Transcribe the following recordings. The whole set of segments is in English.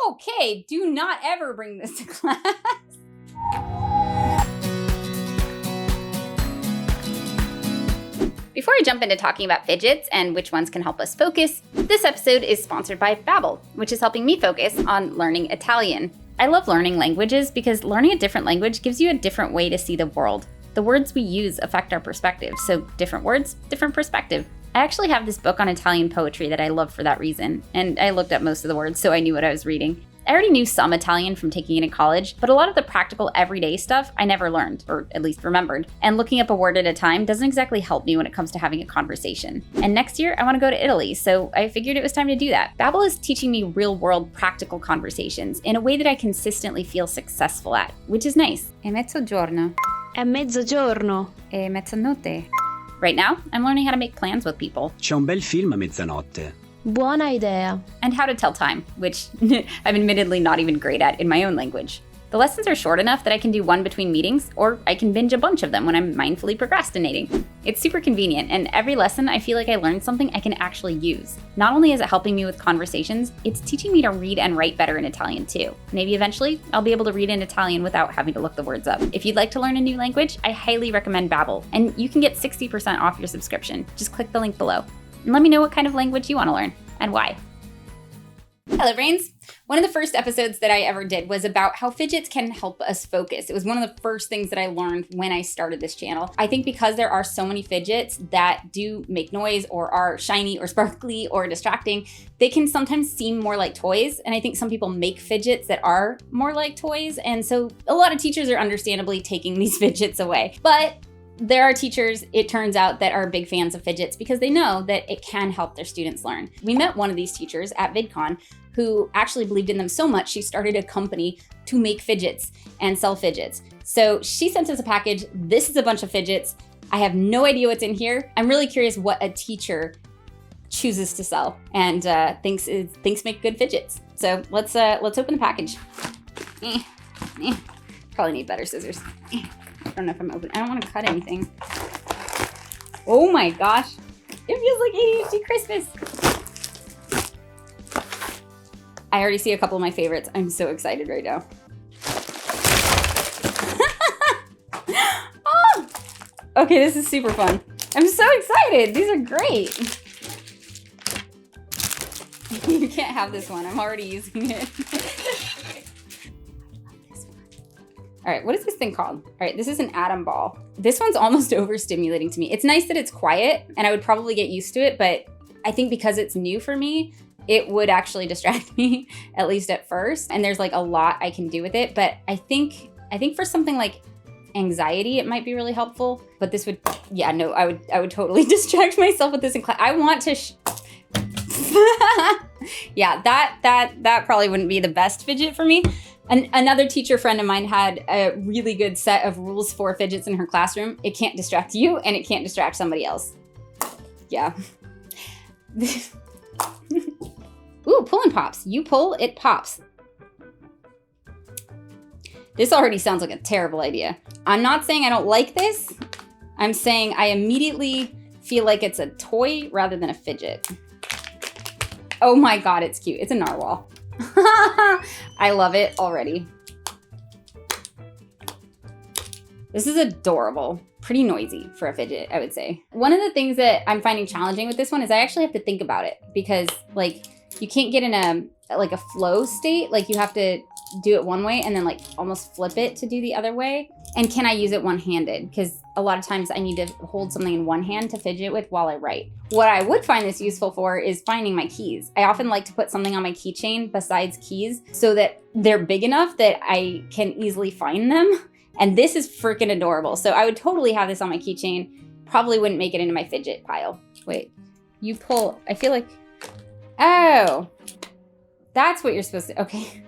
Okay, do not ever bring this to class. Before I jump into talking about fidgets and which ones can help us focus, this episode is sponsored by Babbel, which is helping me focus on learning Italian. I love learning languages because learning a different language gives you a different way to see the world. The words we use affect our perspective, so different words, different perspective. I actually have this book on Italian poetry that I love for that reason, and I looked up most of the words so I knew what I was reading. I already knew some Italian from taking it in college, but a lot of the practical everyday stuff I never learned, or at least remembered. And looking up a word at a time doesn't exactly help me when it comes to having a conversation. And next year, I want to go to Italy, so I figured it was time to do that. Babbel is teaching me real-world practical conversations in a way that I consistently feel successful at, which is nice. È mezzogiorno. È mezzogiorno. È mezzanotte. Right now, I'm learning how to make plans with people. C'è un bel film a mezzanotte. Buona idea. And how to tell time, which I'm admittedly not even great at in my own language. The lessons are short enough that I can do one between meetings, or I can binge a bunch of them when I'm mindfully procrastinating. It's super convenient, and every lesson I feel like I learned something I can actually use. Not only is it helping me with conversations, it's teaching me to read and write better in Italian too. Maybe eventually, I'll be able to read in Italian without having to look the words up. If you'd like to learn a new language, I highly recommend Babbel, and you can get 60% off your subscription. Just click the link below. And let me know what kind of language you want to learn, and why. Hello, brains. One of the first episodes that I ever did was about how fidgets can help us focus. It was one of the first things that I learned when I started this channel. I think because there are so many fidgets that do make noise or are shiny or sparkly or distracting, they can sometimes seem more like toys. And I think some people make fidgets that are more like toys. And so a lot of teachers are understandably taking these fidgets away. But there are teachers, it turns out, that are big fans of fidgets because they know that it can help their students learn. We met one of these teachers at VidCon who actually believed in them so much she started a company to make fidgets and sell fidgets. So she sent us a package. This is a bunch of fidgets. I have no idea what's in here. I'm really curious what a teacher chooses to sell and thinks make good fidgets. So let's open the package. Probably need better scissors. I don't know if I'm open. I don't want to cut anything. Oh my gosh. It feels like ADHD Christmas. I already see a couple of my favorites. I'm so excited right now. Oh! Okay, this is super fun. I'm so excited. These are great. You can't have this one. I'm already using it. All right, what is this thing called? All right, this is an atom ball. This one's almost overstimulating to me. It's nice that it's quiet and I would probably get used to it, but I think because it's new for me, it would actually distract me, at least at first. And there's like a lot I can do with it, but I think for something like anxiety, it might be really helpful, but this would, yeah, no, I would totally distract myself with this in class. I want to, yeah, that probably wouldn't be the best fidget for me. Another teacher friend of mine had a really good set of rules for fidgets in her classroom. It can't distract you and it can't distract somebody else. Yeah. Ooh, pull and pops. You pull, it pops. This already sounds like a terrible idea. I'm not saying I don't like this. I'm saying I immediately feel like it's a toy rather than a fidget. Oh my God, it's cute. It's a narwhal. I love it already. This is adorable. Pretty noisy for a fidget, I would say. One of the things that I'm finding challenging with this one is I actually have to think about it because like you can't get in a flow state. Like you have to do it one way and then like almost flip it to do the other way. And can I use it one-handed? Because a lot of times I need to hold something in one hand to fidget with while I write. What I would find this useful for is finding my keys. I often like to put something on my keychain besides keys so that they're big enough that I can easily find them. And this is freaking adorable. So I would totally have this on my keychain. Probably wouldn't make it into my fidget pile. Wait, you pull, I feel like, oh, that's what you're supposed to, okay.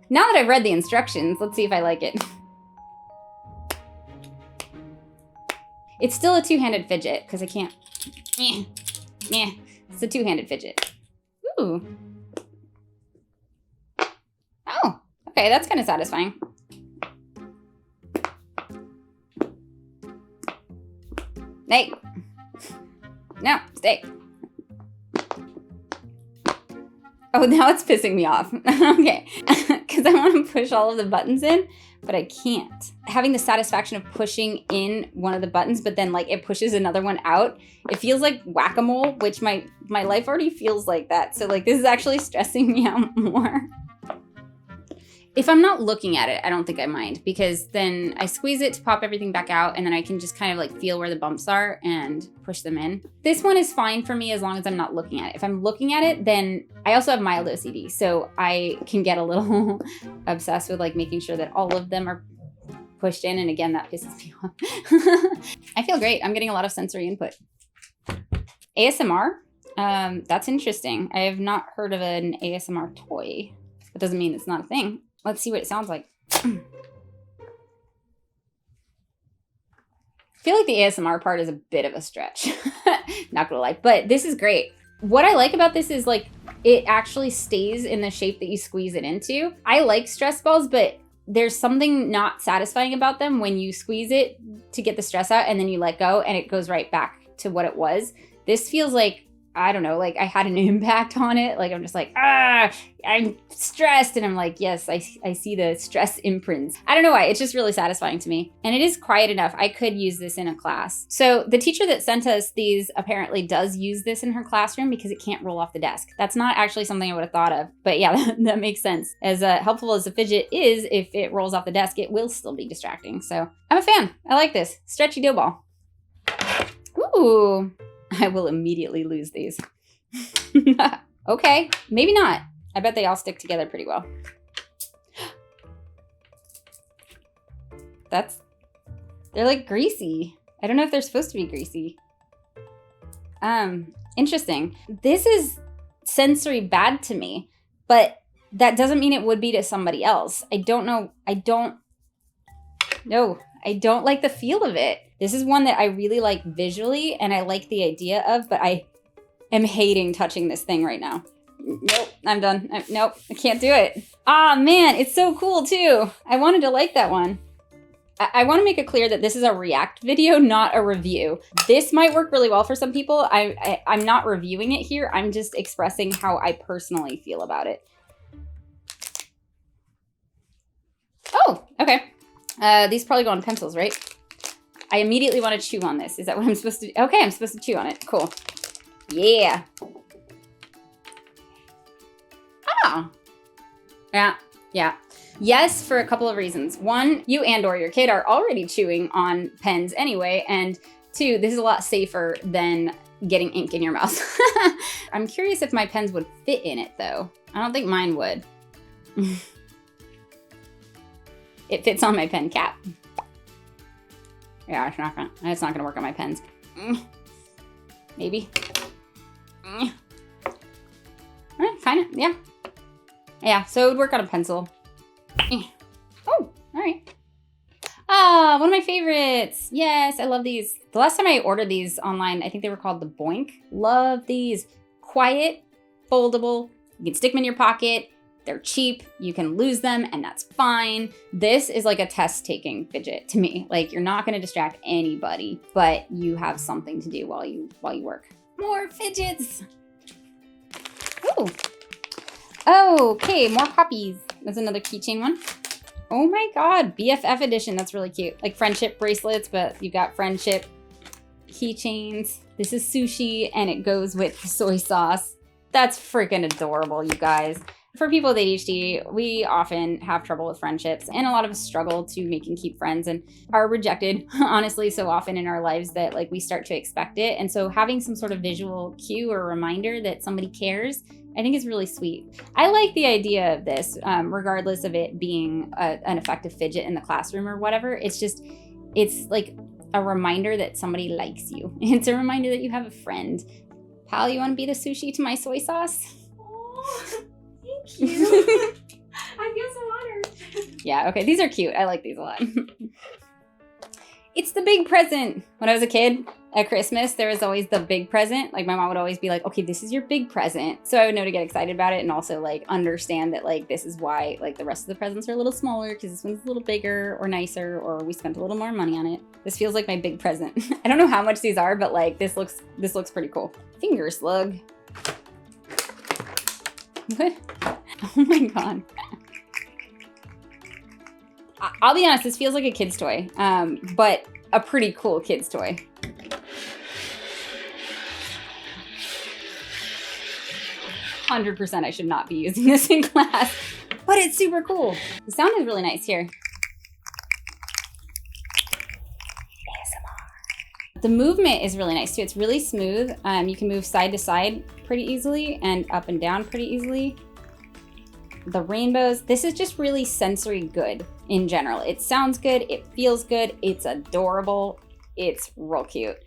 Now that I've read the instructions, let's see if I like it. It's still a two-handed fidget because I can't, it's a two-handed fidget. Ooh. Oh, okay, that's kind of satisfying. Hey. No, stay. Oh, now it's pissing me off. Okay, because I want to push all of the buttons in, but I can't. Having the satisfaction of pushing in one of the buttons, but then like it pushes another one out, it feels like whack-a-mole, which my life already feels like that. So like this is actually stressing me out more. If I'm not looking at it, I don't think I mind, because then I squeeze it to pop everything back out, and then I can just kind of like feel where the bumps are and push them in. This one is fine for me as long as I'm not looking at it. If I'm looking at it, then I also have mild OCD, so I can get a little obsessed with like making sure that all of them are pushed in, and again, that pisses me off. I feel great. I'm getting a lot of sensory input. ASMR? That's interesting. I have not heard of an ASMR toy. That doesn't mean it's not a thing. Let's see what it sounds like. I feel like the ASMR part is a bit of a stretch. Not gonna lie, but this is great. What I like about this is like, it actually stays in the shape that you squeeze it into. I like stress balls, but there's something not satisfying about them when you squeeze it to get the stress out and then you let go and it goes right back to what it was. This feels like, I don't know, like I had an impact on it. Like I'm just like, I'm stressed. And I'm like, yes, I see the stress imprints. I don't know why, it's just really satisfying to me. And it is quiet enough. I could use this in a class. So the teacher that sent us these apparently does use this in her classroom because it can't roll off the desk. That's not actually something I would have thought of, but yeah, that makes sense. As helpful as a fidget is, if it rolls off the desk, it will still be distracting. So I'm a fan. I like this. Stretchy dough ball. Ooh. I will immediately lose these. Okay, maybe not. I bet they all stick together pretty well. They're like greasy. I don't know if they're supposed to be greasy. Interesting. This is sensory bad to me, but that doesn't mean it would be to somebody else. I don't know. I don't like the feel of it. This is one that I really like visually and I like the idea of, but I am hating touching this thing right now. Nope, I'm done. Nope, I can't do it. Ah, man, it's so cool too. I wanted to like that one. I want to make it clear that this is a react video, not a review. This might work really well for some people. I'm not reviewing it here. I'm just expressing how I personally feel about it. Oh, okay. These probably go on pencils, right? I immediately want to chew on this. Is that what I'm supposed to do? Okay, I'm supposed to chew on it. Cool. Yeah. Oh. Yeah. Yes, for a couple of reasons. One, you and/or your kid are already chewing on pens anyway. And two, this is a lot safer than getting ink in your mouth. I'm curious if my pens would fit in it though. I don't think mine would. It fits on my pen cap. Yeah, it's not gonna work on my pens. Maybe. Kinda, yeah. Yeah, so it would work on a pencil. Oh, all right. Ah, one of my favorites. Yes, I love these. The last time I ordered these online, I think they were called the Boink. Love these. Quiet, foldable. You can stick them in your pocket. They're cheap, you can lose them, and that's fine. This is like a test-taking fidget to me. Like, you're not gonna distract anybody, but you have something to do while you work. More fidgets! Ooh. Oh, okay, more poppies. There's another keychain one. Oh my God, BFF edition, that's really cute. Like friendship bracelets, but you got friendship keychains. This is sushi, and it goes with soy sauce. That's freaking adorable, you guys. For people with ADHD, we often have trouble with friendships, and a lot of us struggle to make and keep friends and are rejected, honestly, so often in our lives that like we start to expect it. And so having some sort of visual cue or reminder that somebody cares, I think is really sweet. I like the idea of this, regardless of it being an effective fidget in the classroom or whatever. It's like a reminder that somebody likes you. It's a reminder that you have a friend. Pal, you want to be the sushi to my soy sauce? Oh. Thank you. I feel so honored. Yeah, okay, these are cute. I like these a lot. It's the big present. When I was a kid, at Christmas, there was always the big present. Like my mom would always be like, okay, this is your big present. So I would know to get excited about it and also like understand that like this is why like the rest of the presents are a little smaller because this one's a little bigger or nicer or we spent a little more money on it. This feels like my big present. I don't know how much these are, but like this looks pretty cool. Finger slug. What? Oh my god. I'll be honest, this feels like a kid's toy, but a pretty cool kid's toy. %, I should not be using this in class, but it's super cool. The sound is really nice here. ASMR. The movement is really nice too. It's really smooth. You can move side to side pretty easily and up and down pretty easily. The rainbows, this is just really sensory good in general. It sounds good, it feels good, it's adorable, it's real cute.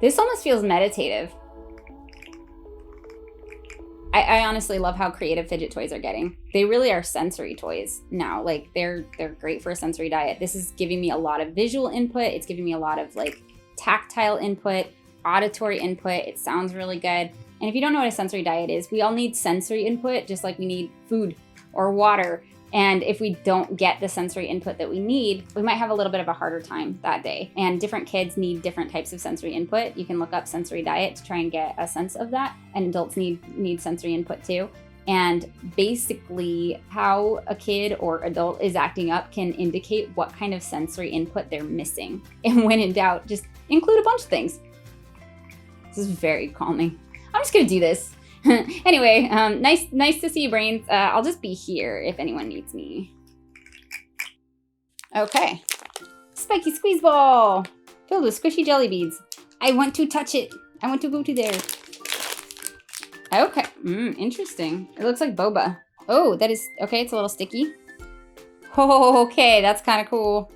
This almost feels meditative. I honestly love how creative fidget toys are getting. They really are sensory toys now. Like they're great for a sensory diet. This is giving me a lot of visual input. It's giving me a lot of like tactile input, auditory input. It sounds really good. And if you don't know what a sensory diet is, we all need sensory input just like we need food or water. And if we don't get the sensory input that we need, we might have a little bit of a harder time that day. And different kids need different types of sensory input. You can look up sensory diet to try and get a sense of that. And adults need sensory input too. And basically how a kid or adult is acting up can indicate what kind of sensory input they're missing. And when in doubt, just include a bunch of things. This is very calming. I'm just gonna do this. Anyway, nice to see you, Brains. I'll just be here if anyone needs me. Okay. Spiky squeeze ball filled with squishy jelly beads. I want to touch it. I want to go to there. Okay, interesting. It looks like boba. Oh, that is, okay, it's a little sticky. Oh, okay, that's kind of cool.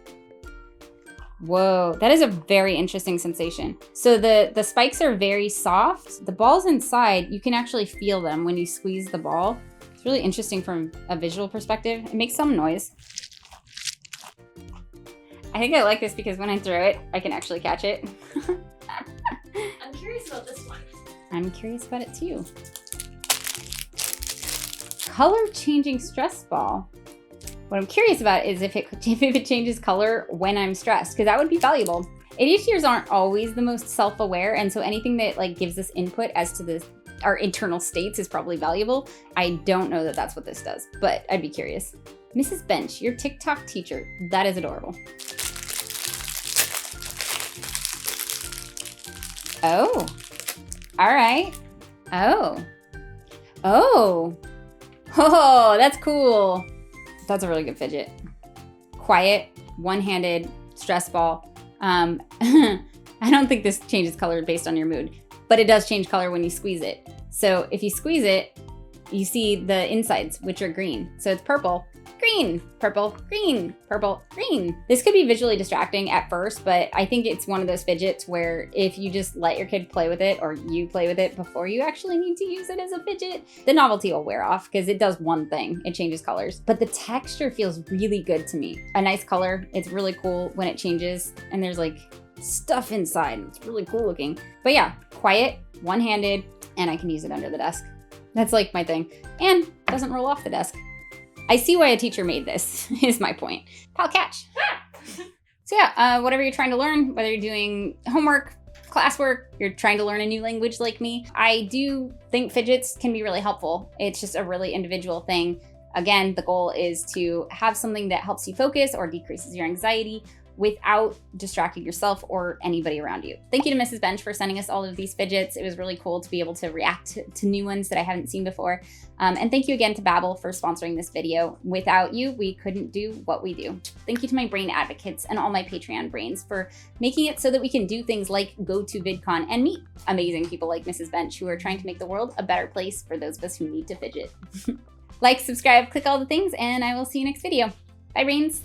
Whoa, that is a very interesting sensation. So the spikes are very soft. The balls inside, you can actually feel them when you squeeze the ball. It's really interesting from a visual perspective. It makes some noise. I think I like this because when I throw it, I can actually catch it. I'm curious about this one. I'm curious about it too. Color changing stress ball. What I'm curious about is if it changes color when I'm stressed, because that would be valuable. ADHDers aren't always the most self-aware, and so anything that like gives us input as to our internal states is probably valuable. I don't know that that's what this does, but I'd be curious. Mrs. Bench, your TikTok teacher. That is adorable. Oh, all right. Oh, that's cool. That's a really good fidget. Quiet, one-handed, stress ball. I don't think this changes color based on your mood, but it does change color when you squeeze it. So if you squeeze it, you see the insides, which are green. So it's purple, green, purple, green, purple, green. This could be visually distracting at first, but I think it's one of those fidgets where if you just let your kid play with it or you play with it before you actually need to use it as a fidget, the novelty will wear off because it does one thing, it changes colors. But the texture feels really good to me. A nice color, it's really cool when it changes and there's like stuff inside. It's really cool looking. But yeah, quiet, one-handed, and I can use it under the desk. That's like my thing. And doesn't roll off the desk. I see why a teacher made this, is my point. Pal catch. So yeah, whatever you're trying to learn, whether you're doing homework, classwork, you're trying to learn a new language like me, I do think fidgets can be really helpful. It's just a really individual thing. Again, the goal is to have something that helps you focus or decreases your anxiety without distracting yourself or anybody around you. Thank you to Mrs. Bench for sending us all of these fidgets. It was really cool to be able to react to new ones that I haven't seen before. And thank you again to Babbel for sponsoring this video. Without you, we couldn't do what we do. Thank you to my brain advocates and all my Patreon brains for making it so that we can do things like go to VidCon and meet amazing people like Mrs. Bench who are trying to make the world a better place for those of us who need to fidget. Like, subscribe, click all the things, and I will see you next video. Bye, brains.